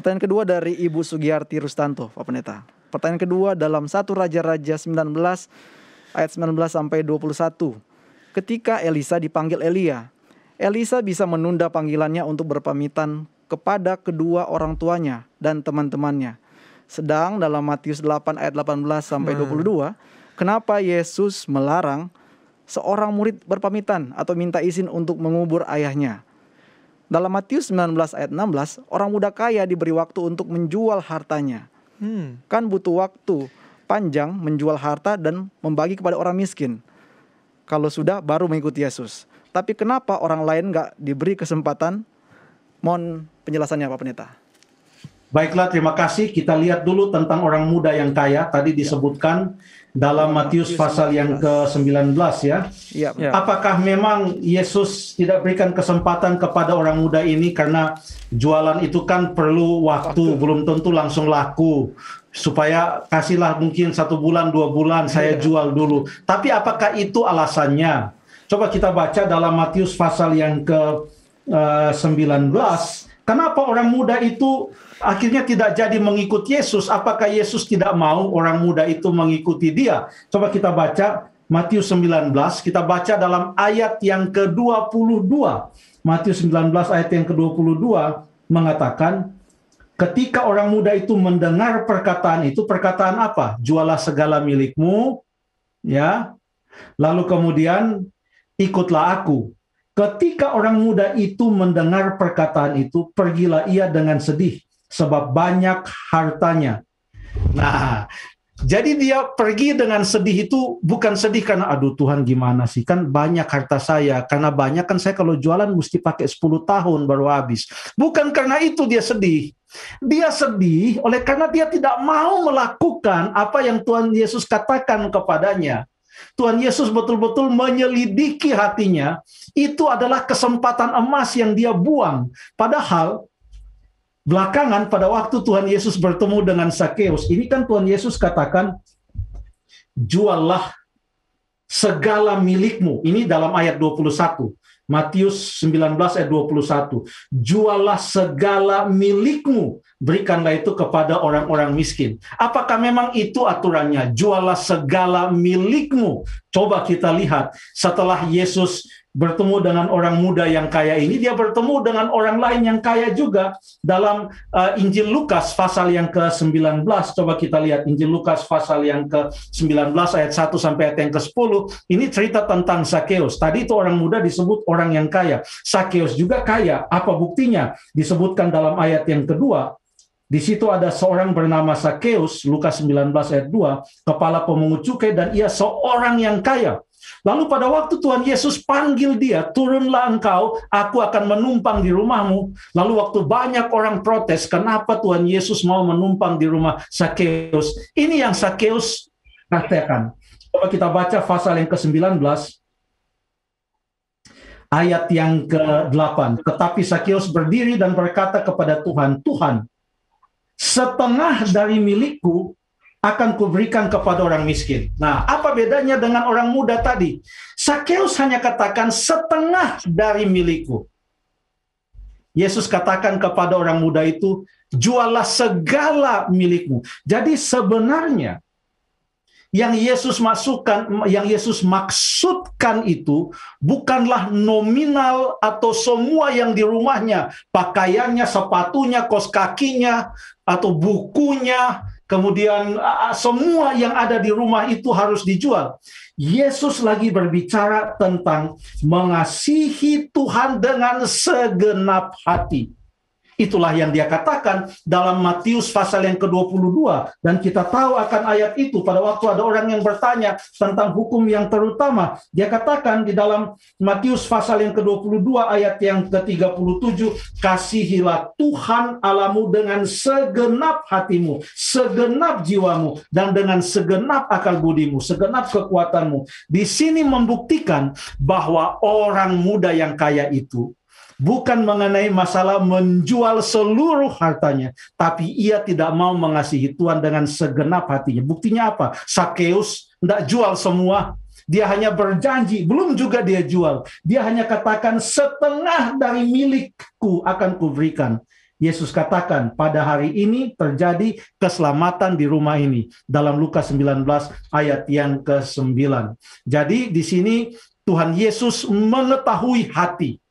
Pertanyaan kedua dari Ibu Sugiyarti Rustanto, Pak Pendeta. Pertanyaan kedua dalam 1 Raja-Raja 19 ayat 19 sampai 21. Ketika Elisa dipanggil Elia, Elisa bisa menunda panggilannya untuk berpamitan kepada kedua orang tuanya dan teman-temannya. Sedang dalam Matius 8 ayat 18 sampai 22, kenapa Yesus melarang seorang murid berpamitan atau minta izin untuk mengubur ayahnya? Dalam Matius 19 ayat 16, orang muda kaya diberi waktu untuk menjual hartanya. Kan butuh waktu panjang menjual harta dan membagi kepada orang miskin. Kalau sudah baru mengikuti Yesus. Tapi kenapa orang lain gak diberi kesempatan? Mohon penjelasannya Pak Pendeta. Baiklah, terima kasih. Kita lihat dulu tentang orang muda yang kaya. Tadi disebutkan dalam Matius pasal yang ke-19 ya. Apakah memang Yesus tidak berikan kesempatan kepada orang muda ini karena jualan itu kan perlu waktu, belum tentu langsung laku. Supaya kasihlah mungkin 1 bulan, 2 bulan saya jual dulu. Tapi apakah itu alasannya? Coba kita baca dalam Matius pasal yang ke-19. Kenapa orang muda itu akhirnya tidak jadi mengikut Yesus? Apakah Yesus tidak mau orang muda itu mengikuti dia? Coba kita baca Matius 19, kita baca dalam ayat yang ke-22. Matius 19 ayat yang ke-22 mengatakan, ketika orang muda itu mendengar perkataan itu, perkataan apa? Jualah segala milikmu, ya. Lalu kemudian ikutlah aku. Ketika orang muda itu mendengar perkataan itu, pergilah ia dengan sedih, sebab banyak hartanya. Nah, jadi dia pergi dengan sedih itu bukan sedih karena, aduh Tuhan gimana sih, kan banyak harta saya. Karena banyak kan saya kalau jualan mesti pakai 10 tahun baru habis. Bukan karena itu dia sedih. Dia sedih oleh karena dia tidak mau melakukan apa yang Tuhan Yesus katakan kepadanya. Tuhan Yesus betul-betul menyelidiki hatinya. Itu adalah kesempatan emas yang dia buang. Padahal belakangan pada waktu Tuhan Yesus bertemu dengan Sakeus, ini kan Tuhan Yesus katakan, juallah segala milikmu. Ini dalam ayat 21. Matius 19 ayat 21. Juallah segala milikmu, berikanlah itu kepada orang-orang miskin. Apakah memang itu aturannya? Juallah segala milikmu. Coba kita lihat setelah Yesus bertemu dengan orang muda yang kaya ini, dia bertemu dengan orang lain yang kaya juga. Dalam Injil Lukas pasal yang ke-19, coba kita lihat Injil Lukas pasal yang ke-19 ayat 1 sampai ayat yang ke-10. Ini cerita tentang Sakeus. Tadi itu orang muda disebut orang yang kaya. Sakeus juga kaya. Apa buktinya? Disebutkan dalam ayat yang kedua. Di situ ada seorang bernama Sakeus, Lukas 19 ayat 2, kepala pemungut cukai, dan ia seorang yang kaya. Lalu pada waktu Tuhan Yesus panggil dia, turunlah engkau, aku akan menumpang di rumahmu. Lalu waktu banyak orang protes, kenapa Tuhan Yesus mau menumpang di rumah Sakeus? Ini yang Sakeus katakan. Coba kita baca pasal yang ke-19, ayat yang ke-8. Tetapi Sakeus berdiri dan berkata kepada Tuhan, Tuhan, setengah dari milikku akan kuberikan kepada orang miskin. Nah, apa bedanya dengan orang muda tadi? Sakeus hanya katakan setengah dari milikku. Yesus katakan kepada orang muda itu, jualah segala milikmu. Jadi sebenarnya yang Yesus maksudkan itu bukanlah nominal atau semua yang di rumahnya, pakaiannya, sepatunya, kaos kakinya, atau bukunya, kemudian semua yang ada di rumah itu harus dijual. Yesus lagi berbicara tentang mengasihi Tuhan dengan segenap hati. Itulah yang dia katakan dalam Matius pasal yang ke-22. Dan kita tahu akan ayat itu pada waktu ada orang yang bertanya tentang hukum yang terutama. Dia katakan di dalam Matius pasal yang ke-22 ayat yang ke-37, kasihilah Tuhan Allahmu dengan segenap hatimu, segenap jiwamu, dan dengan segenap akal budimu, segenap kekuatanmu. Di sini membuktikan bahwa orang muda yang kaya itu bukan mengenai masalah menjual seluruh hartanya, tapi ia tidak mau mengasihi Tuhan dengan segenap hatinya. Buktinya apa? Sakeus tidak jual semua. Dia hanya berjanji, belum juga dia jual. Dia hanya katakan setengah dari milikku akan kuberikan. Yesus katakan, pada hari ini terjadi keselamatan di rumah ini. Dalam Lukas 19 ayat yang ke-9. Jadi di sini Tuhan Yesus mengetahui hati.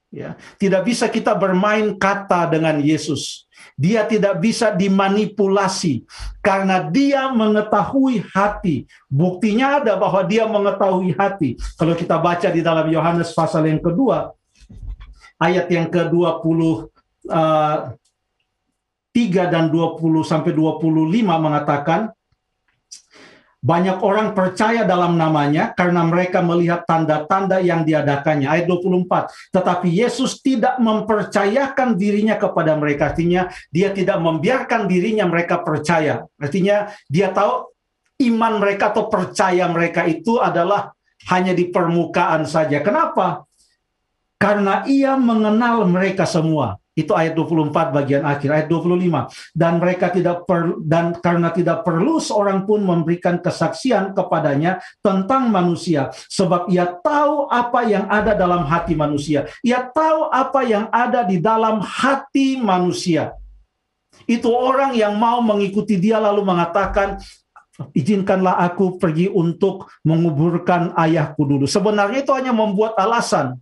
Ya, tidak bisa kita bermain kata dengan Yesus. Dia tidak bisa dimanipulasi karena dia mengetahui hati. Buktinya ada bahwa dia mengetahui hati. Kalau kita baca di dalam Yohanes pasal yang kedua, ayat yang ke-23 dan 20 sampai 25 mengatakan, banyak orang percaya dalam namanya karena mereka melihat tanda-tanda yang diadakannya. Ayat 24. Tetapi Yesus tidak mempercayakan dirinya kepada mereka. Artinya dia tidak membiarkan dirinya mereka percaya. Artinya dia tahu iman mereka atau percaya mereka itu adalah hanya di permukaan saja. Kenapa? Karena ia mengenal mereka semua. Itu ayat 24 bagian akhir. Ayat 25. Dan mereka karena tidak perlu seorang pun memberikan kesaksian kepadanya tentang manusia, sebab ia tahu apa yang ada dalam hati manusia. Ia tahu apa yang ada di dalam hati manusia. Itu orang yang mau mengikuti dia lalu mengatakan, izinkanlah aku pergi untuk menguburkan ayahku dulu. Sebenarnya itu hanya membuat alasan.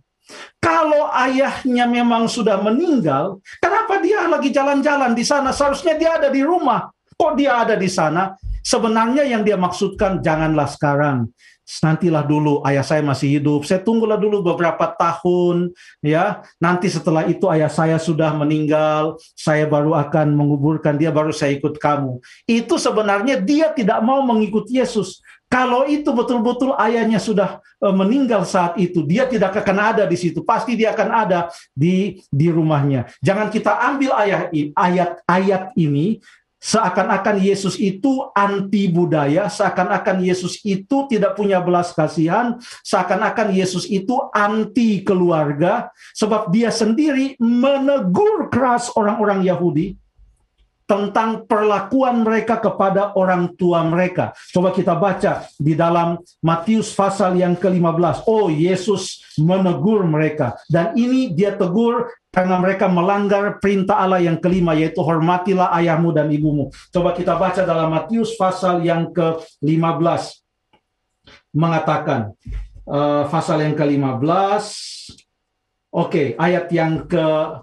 Kalau ayahnya memang sudah meninggal, kenapa dia lagi jalan-jalan di sana? Seharusnya dia ada di rumah. Kok dia ada di sana? Sebenarnya yang dia maksudkan, janganlah sekarang. Nantilah dulu, ayah saya masih hidup. Saya tunggulah dulu beberapa tahun, ya. Nanti setelah itu ayah saya sudah meninggal, saya baru akan menguburkan dia, baru saya ikut kamu. Itu sebenarnya dia tidak mau mengikut Yesus. Kalau itu betul-betul ayahnya sudah meninggal saat itu, dia tidak akan ada di situ. Pasti dia akan ada di rumahnya. Jangan kita ambil ayat ini seakan-akan Yesus itu anti budaya, seakan-akan Yesus itu tidak punya belas kasihan, seakan-akan Yesus itu anti keluarga, sebab dia sendiri menegur keras orang-orang Yahudi tentang perlakuan mereka kepada orang tua mereka. Coba kita baca di dalam Matius pasal yang ke-15. Oh, Yesus menegur mereka. Dan ini dia tegur karena mereka melanggar perintah Allah yang kelima, yaitu hormatilah ayahmu dan ibumu. Coba kita baca dalam Matius pasal yang ke-15. Mengatakan, pasal yang ke-15. Oke, ayat yang ke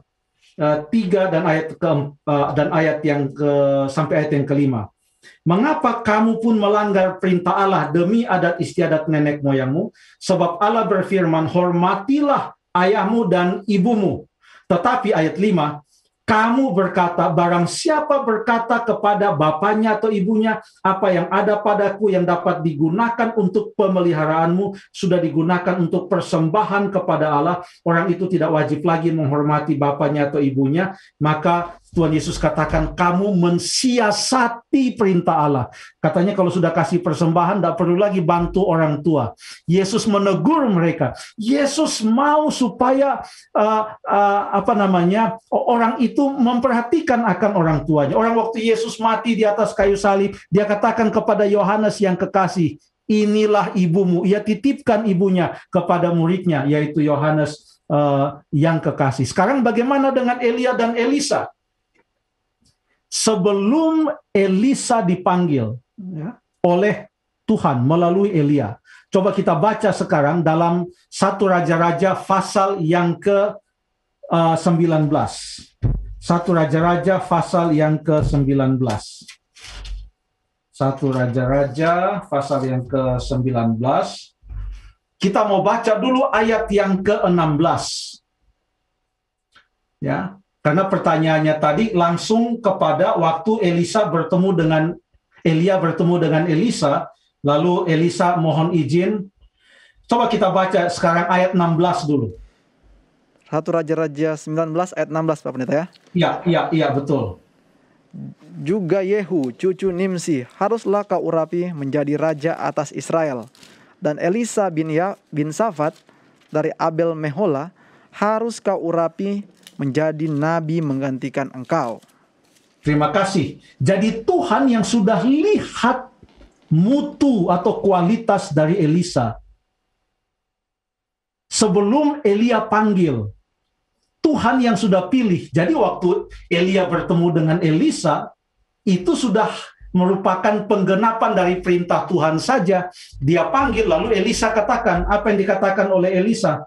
3 dan ayat yang sampai ayat yang ke-5. Mengapa kamu pun melanggar perintah Allah demi adat istiadat nenek moyangmu? Sebab Allah berfirman, hormatilah ayahmu dan ibumu. Tetapi ayat 5, kamu berkata, barang siapa berkata kepada bapaknya atau ibunya, apa yang ada padaku yang dapat digunakan untuk pemeliharaanmu, sudah digunakan untuk persembahan kepada Allah, orang itu tidak wajib lagi menghormati bapaknya atau ibunya. Maka Tuhan Yesus katakan, kamu mensiasati perintah Allah. Katanya kalau sudah kasih persembahan, tidak perlu lagi bantu orang tua. Yesus menegur mereka. Yesus mau supaya orang itu memperhatikan akan orang tuanya. Orang waktu Yesus mati di atas kayu salib, dia katakan kepada Yohanes yang kekasih, inilah ibumu. Ia titipkan ibunya kepada muridnya, yaitu Yohanes yang kekasih. Sekarang bagaimana dengan Elia dan Elisa? Sebelum Elisa dipanggil oleh Tuhan melalui Elia. Coba kita baca sekarang dalam 1 Raja-Raja pasal yang ke-19. 1 Raja-Raja pasal yang ke-19. 1 Raja-Raja pasal yang ke-19. Kita mau baca dulu ayat yang ke-16. Ya. Karena pertanyaannya tadi langsung kepada waktu Elia bertemu dengan Elisa, lalu Elisa mohon izin. Coba kita baca sekarang ayat 16 dulu. 1 Raja-Raja 19 ayat 16 Pak Pendeta ya? Iya, betul. Juga Yehu, cucu Nimsi, haruslah kau urapi menjadi raja atas Israel. Dan Elisa bin Safat dari Abel Mehola, harus kau urapi menjadi nabi menggantikan engkau. Terima kasih. Jadi Tuhan yang sudah lihat mutu atau kualitas dari Elisa sebelum Elia panggil, Tuhan yang sudah pilih. Jadi waktu Elia bertemu dengan Elisa, itu sudah merupakan penggenapan dari perintah Tuhan saja. Dia panggil, lalu Elisa katakan, apa yang dikatakan oleh Elisa?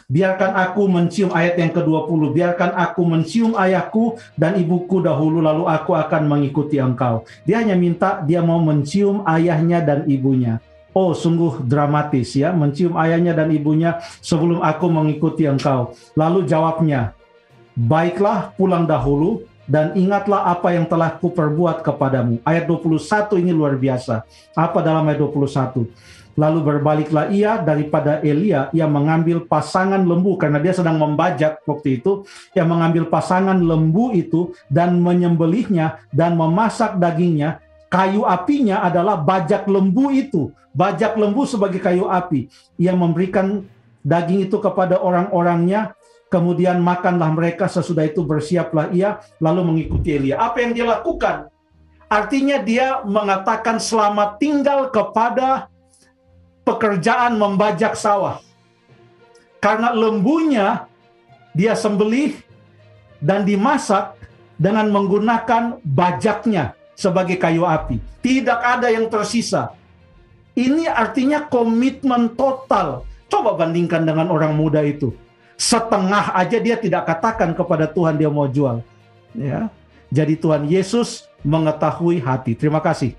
Biarkan aku mencium, ayat yang ke-20, biarkan aku mencium ayahku dan ibuku dahulu, lalu aku akan mengikuti engkau. Dia hanya minta, dia mau mencium ayahnya dan ibunya. Oh, sungguh dramatis ya, mencium ayahnya dan ibunya sebelum aku mengikuti engkau. Lalu jawabnya, baiklah, pulang dahulu dan ingatlah apa yang telah kuperbuat kepadamu. Ayat 21 ini luar biasa. Apa dalam ayat 21? Lalu berbaliklah ia daripada Elia, ia mengambil pasangan lembu, karena dia sedang membajak waktu itu, ia mengambil pasangan lembu itu dan menyembelihnya dan memasak dagingnya. Kayu apinya adalah bajak lembu itu, bajak lembu sebagai kayu api. Ia memberikan daging itu kepada orang-orangnya, kemudian makanlah mereka, sesudah itu bersiaplah ia, lalu mengikuti Elia. Apa yang dia lakukan? Artinya dia mengatakan selamat tinggal kepada pekerjaan membajak sawah. Karena lembunya dia sembelih dan dimasak dengan menggunakan bajaknya sebagai kayu api. Tidak ada yang tersisa. Ini artinya komitmen total. Coba bandingkan dengan orang muda itu. Setengah aja dia tidak katakan kepada Tuhan dia mau jual. Ya. Jadi Tuhan Yesus mengetahui hati. Terima kasih.